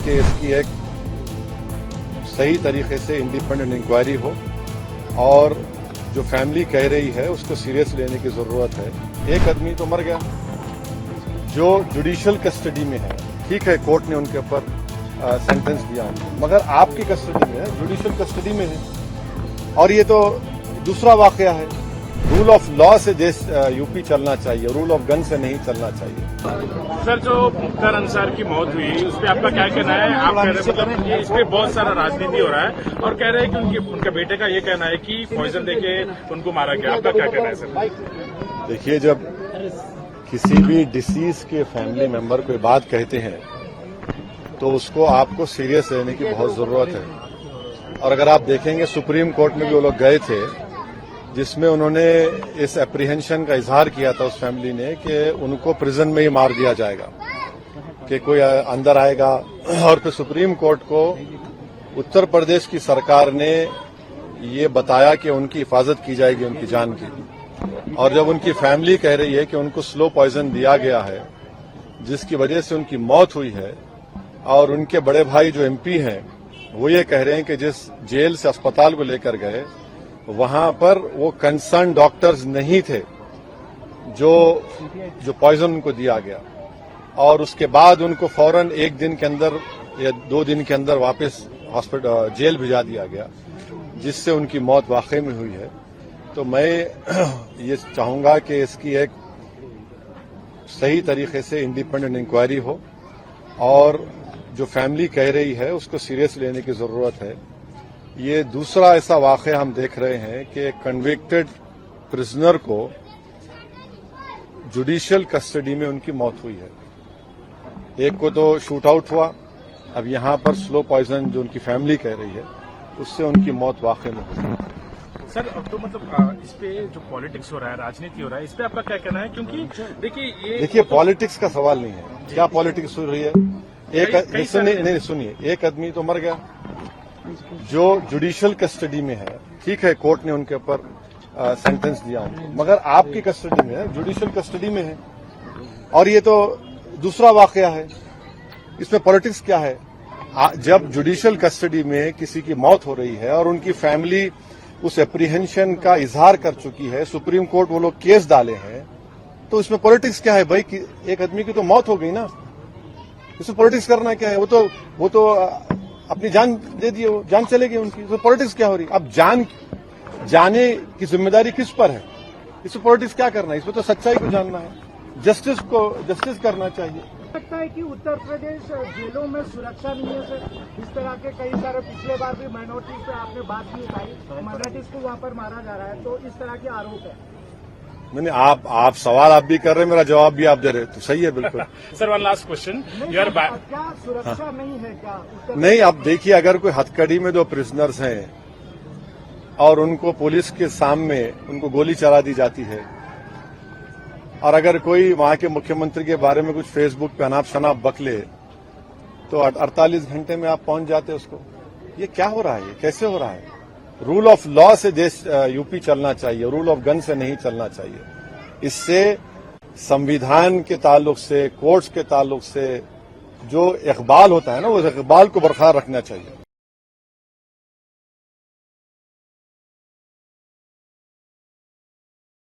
कि इसकी एक सही तरीके से इंडिपेंडेंट इंक्वायरी हो और जो फैमिली कह रही है उसको सीरियस लेने की जरूरत है। एक आदमी तो मर गया जो जुडिशियल कस्टडी में है, ठीक है, कोर्ट ने उनके ऊपर सेंटेंस दिया, मगर आपकी कस्टडी में है, जुडिशियल कस्टडी में है। और ये तो दूसरा वाकया है। रूल ऑफ लॉ से देश यूपी चलना चाहिए, रूल ऑफ गन से नहीं चलना चाहिए। सर, जो मुख्तार अंसार की मौत हुई उस पर आपका क्या कहना है? आप कह रहे मतलब ये इस पे बहुत सारा राजनीति हो रहा है और कह रहे हैं कि उनके बेटे का ये कहना है कि पॉइजन देके उनको मारा गया। आपका क्या कहना है सर? देखिए, जब किसी भी डिसीज के फैमिली मेंबर कोई बात कहते हैं तो उसको आपको सीरियस लेने की बहुत जरूरत है। और अगर आप देखेंगे सुप्रीम कोर्ट में भी वो लोग गए थे जिसमें उन्होंने इस एप्रीहेंशन का इजहार किया था उस फैमिली ने कि उनको प्रिजन में ही मार दिया जाएगा, कि कोई अंदर आएगा। और फिर सुप्रीम कोर्ट को उत्तर प्रदेश की सरकार ने ये बताया कि उनकी हिफाजत की जाएगी, उनकी जान की। और जब उनकी फैमिली कह रही है कि उनको स्लो पॉइजन दिया गया है जिसकी वजह से उनकी मौत हुई है, और उनके बड़े भाई जो एमपी हैं वो ये कह रहे हैं कि जिस जेल से अस्पताल को लेकर गए वहां पर वो कंसर्न डॉक्टर्स नहीं थे जो पॉइजन उनको दिया गया, और उसके बाद उनको फौरन एक दिन के अंदर या 2 दिन के अंदर वापस हॉस्पिटल जेल भिजा दिया गया, जिससे उनकी मौत वाकई में हुई है। तो मैं ये चाहूंगा कि इसकी एक सही तरीके से इंडिपेंडेंट इंक्वायरी हो और जो फैमिली कह रही है उसको सीरियस लेने की जरूरत है। ये दूसरा ऐसा वाकया हम देख रहे हैं कि एक कन्विक्टेड प्रिजनर को जुडिशियल कस्टडी में उनकी मौत हुई है। एक को तो शूट आउट हुआ, अब यहां पर स्लो पॉइजन जो उनकी फैमिली कह रही है उससे उनकी मौत वाकई में हुई है। सर, तो मतलब इस पे जो पॉलिटिक्स हो रहा है, राजनीति हो रहा है, इस पे आपका क्या कहना है? क्योंकि देखिए पॉलिटिक्स का सवाल नहीं है। क्या पॉलिटिक्स हो रही है? सुनिए, एक आदमी तो मर गया जो जुडिशियल कस्टडी में है, ठीक है, कोर्ट ने उनके ऊपर सेंटेंस दिया, मगर आपकी कस्टडी में है, जुडिशियल कस्टडी में है। और ये तो दूसरा वाकया है। इसमें पॉलिटिक्स क्या है? जब जुडिशियल कस्टडी में किसी की मौत हो रही है और उनकी फैमिली उस एप्रीहेंशन का इजहार कर चुकी है, सुप्रीम कोर्ट वो लोग केस डाले हैं, तो इसमें पॉलिटिक्स क्या है भाई? एक आदमी की तो मौत हो गई ना, इसमें पॉलिटिक्स करना क्या है? वो तो अपनी जान दे दिए, वो जान चलेगी उनकी, तो पॉलिटिक्स क्या हो रही? अब जाने की जिम्मेदारी किस पर है? इसमें पॉलिटिक्स क्या करना है? इसमें तो सच्चाई को जानना है, जस्टिस करना चाहिए। लगता है कि उत्तर प्रदेश जेलों में सुरक्षा नहीं है सर। इस तरह के कई सारे पिछले बार भी माइनॉरिटीज पे आपने बात नहीं उठाई, माइनॉरिटीज को वहां पर मारा जा रहा है, तो इस तरह के आरोप है। मैंने आप सवाल आप भी कर रहे हैं, मेरा जवाब भी आप दे रहे हैं, तो सही है बिल्कुल। सर, वन लास्ट क्वेश्चन, क्या सुरक्षा नहीं है क्या? नहीं, अब देखिए, अगर कोई हथकड़ी में 2 प्रिजनर्स हैं और उनको पुलिस के सामने उनको गोली चला दी जाती है, और अगर कोई वहां के मुख्यमंत्री के बारे में कुछ फेसबुक पे अनाप शनाप बकले तो 48 घंटे में आप पहुंच जाते उसको। ये क्या हो रहा है? ये कैसे हो रहा है? रूल ऑफ लॉ से देश यूपी चलना चाहिए, रूल ऑफ गन से नहीं चलना चाहिए। इससे संविधान के ताल्लुक से, कोर्ट्स के ताल्लुक से जो इकबाल होता है ना, उस इकबाल को बरकरार रखना चाहिए।